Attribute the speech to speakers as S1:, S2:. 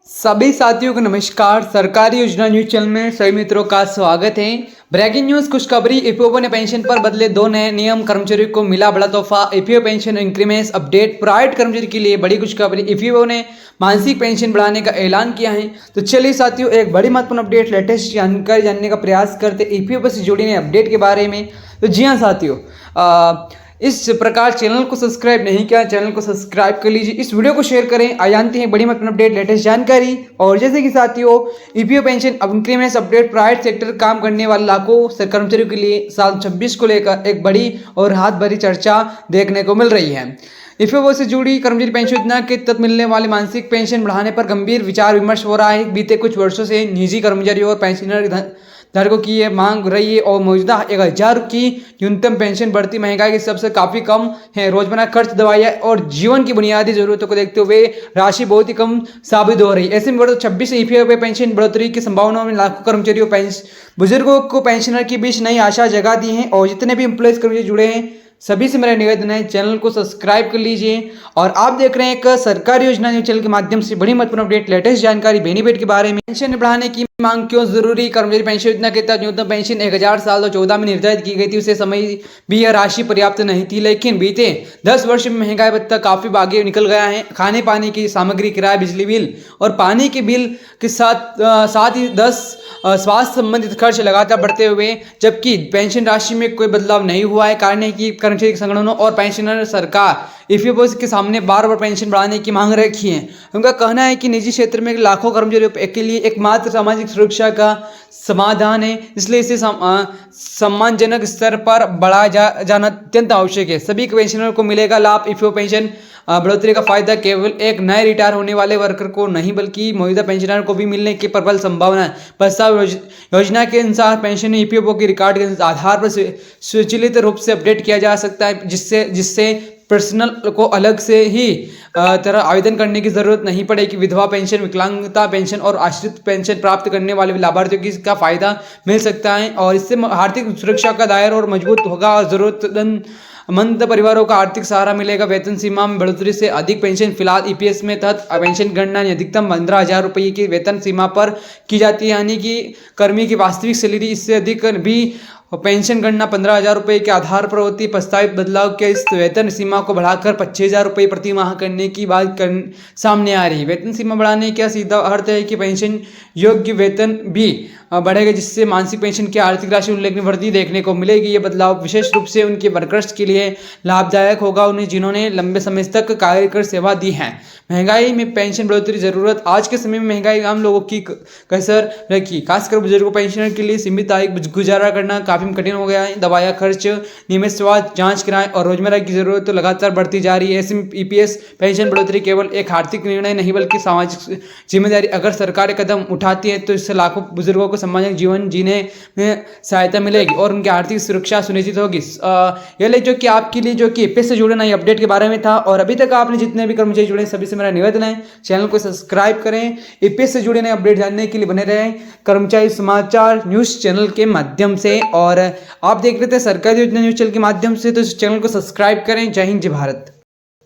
S1: सभी साथियों को नमस्कार। सरकारी योजना न्यूज चैनल में सभी मित्रों का स्वागत है। ब्रेकिंग न्यूज खुशखबरी। ईपीएफओ ने पेंशन पर बदले 2 नए नियम, कर्मचारियों को मिला बड़ा तोहफा। EPFO pension increments update, private कर्मचारी के लिए बड़ी खुशखबरी। ईपीएफओ ने मासिक पेंशन बढ़ाने का ऐलान किया है। तो चलिए साथियों, एक बड़ी महत्वपूर्ण अपडेट, लेटेस्ट जानकारी जानने का प्रयास करते ईपीएफओ से जुड़ी नई अपडेट के बारे में। तो जी हाँ साथियों, इस प्रकार चैनल को सब्सक्राइब नहीं किया, चैनल को सब्सक्राइब कर लीजिए, इस वीडियो को शेयर करें। आ जानते हैं बड़ी महत्वपूर्ण अपडेट, लेटेस्ट जानकारी। और जैसे कि साथियों, EPFO pension increments update, private sector काम करने वाले लाखों कर्मचारियों के लिए साल 26 को लेकर एक बड़ी और हाथ भरी चर्चा देखने को मिल रही है। ईपीएफओ से जुड़ी कर्मचारी पेंशन योजना के तहत मिलने वाली मासिक पेंशन बढ़ाने पर गंभीर विचार विमर्श हो रहा है। बीते कुछ वर्षों से निजी कर्मचारियों और पेंशनर धारकों की ये मांग रही है और मौजूदा 1000 की न्यूनतम पेंशन बढ़ती महंगाई के सबसे काफ़ी कम है। रोजमर्रा खर्च, दवाइयाँ और जीवन की बुनियादी जरूरतों को देखते हुए राशि बहुत ही कम साबित हो रही है। ऐसे में 26 ईपीएफओ पेंशन बढ़ोतरी की संभावनाओं में लाखों कर्मचारियों बुजुर्गों को पेंशनर के बीच नई आशा जगा दी है। और जितने भी एम्प्लॉयज कर्मचारी जुड़े हैं सभी से मेरा निवेदन है, चैनल को सब्सक्राइब कर लीजिए। और आप देख रहे हैं एक सरकारी योजना न्यूज चैनल के माध्यम से बड़ी महत्वपूर्ण अपडेट, लेटेस्ट जानकारी बेनिफिट के बारे में। पेंशन बढ़ाने की मांग क्यों जरूरी? कर्मचारी पेंशन योजना के तहत न्यूनतम पेंशन 1000 साल 2014 में निर्धारित की गई थी। उसे समय भी यह राशि पर्याप्त नहीं थी, लेकिन बीते 10 वर्ष में महंगाई भत्ता काफी आगे निकल गया है। खाने पानी की सामग्री, किराया, बिजली बिल और पानी के बिल के साथ ही 10 स्वास्थ्य संबंधित खर्च लगातार बढ़ते हुए, जबकि पेंशन राशि में कोई बदलाव नहीं हुआ है। कारण है कि कर्मचारी संगठनों और पेंशनर सरकार ईपीएफओ के सामने बार बार पेंशन बढ़ाने की मांग रखी है। उनका कहना है कि निजी क्षेत्र में लाखों कर्मचारियों के लिए एकमात्र सामाजिक सुरक्षा का समाधान है, इसलिए इसे सम्मानजनक स्तर पर बढ़ाया जाना अत्यंत आवश्यक है। सभी पेंशनरों को मिलेगा लाभ। ईपीएफओ पेंशन बढ़ोतरी का फायदा केवल एक नए रिटायर होने वाले वर्कर को नहीं बल्कि मौजूदा पेंशनर को भी मिलने की प्रबल संभावना है। प्रस्ताव योजना के अनुसार पेंशन ईपीएफओ के रिकॉर्ड के आधार पर स्वचालित रूप से अपडेट किया जा सकता है, जिससे पर्सनल को अलग से ही तरह आवेदन करने की जरूरत नहीं पड़ेगी। विधवा पेंशन, विकलांगता पेंशन और आश्रित पेंशन प्राप्त करने वाले लाभार्थियों को इसका फायदा मिल सकता है और इससे आर्थिक सुरक्षा का दायरा और मजबूत होगा और जरूरतमंद परिवारों का आर्थिक सहारा मिलेगा। वेतन सीमा में बढ़ोतरी से अधिक पेंशन फिलहाल ईपीएस में तहत पेंशन गणना अधिकतम 15,000 रुपये की वेतन सीमा पर की जाती है, यानी कि कर्मी की वास्तविक सैलरी इससे अधिक भी पेंशन गणना 15,000 रुपये के आधार पर होती है। प्रस्तावित बदलाव के इस वेतन सीमा को बढ़ाकर 25,000 रुपये प्रति माह करने की बात सामने आ रही है। वेतन सीमा बढ़ाने का सीधा अर्थ है कि पेंशन योग्य वेतन भी बढ़ेगा, जिससे मासिक पेंशन की आर्थिक राशि उल्लेखनीय वृद्धि देखने को मिलेगी। ये बदलाव विशेष रूप से उनके वर्कर्स के लिए लाभदायक होगा, उन्हें जिन्होंने लंबे समय तक कार्य कर सेवा दी है। महंगाई में पेंशन बढ़ोतरी जरूरत। आज के समय में महंगाई आम लोगों की कसर रखी, खासकर बुजुर्गों पेंशनर के लिए सीमित आय गुजारा करना काफी कठिन हो गया है। दवाइयाँ खर्च, नियमित स्वास्थ्य जांच, किराए और रोजमर्रा की जरूरत तो लगातार बढ़ती जा रही है। ऐसे में ईपीएस पेंशन बढ़ोतरी केवल एक आर्थिक निर्णय नहीं बल्कि सामाजिक जिम्मेदारी। अगर सरकार कदम उठाती है तो इससे लाखों बुजुर्गों को सम्मानजनक जीवन जीने में सहायता मिलेगी और उनकी आर्थिक सुरक्षा सुनिश्चित होगी। यह ले जो कि आपके लिए जो कि ईपीएस से जुड़े नई अपडेट के बारे में था। और अभी तक आपने जितने भी कर्मचारी जुड़े सभी से मेरा निवेदन है, चैनल को सब्सक्राइब करें। ईपीएस से जुड़े नए अपडेट जानने के लिए बने रहें कर्मचारी समाचार न्यूज चैनल के माध्यम से। और आप देख रहे थे सरकारी योजना न्यूज चैनल के माध्यम से, तो इस चैनल को सब्सक्राइब करें। जय हिंद, जय भारत।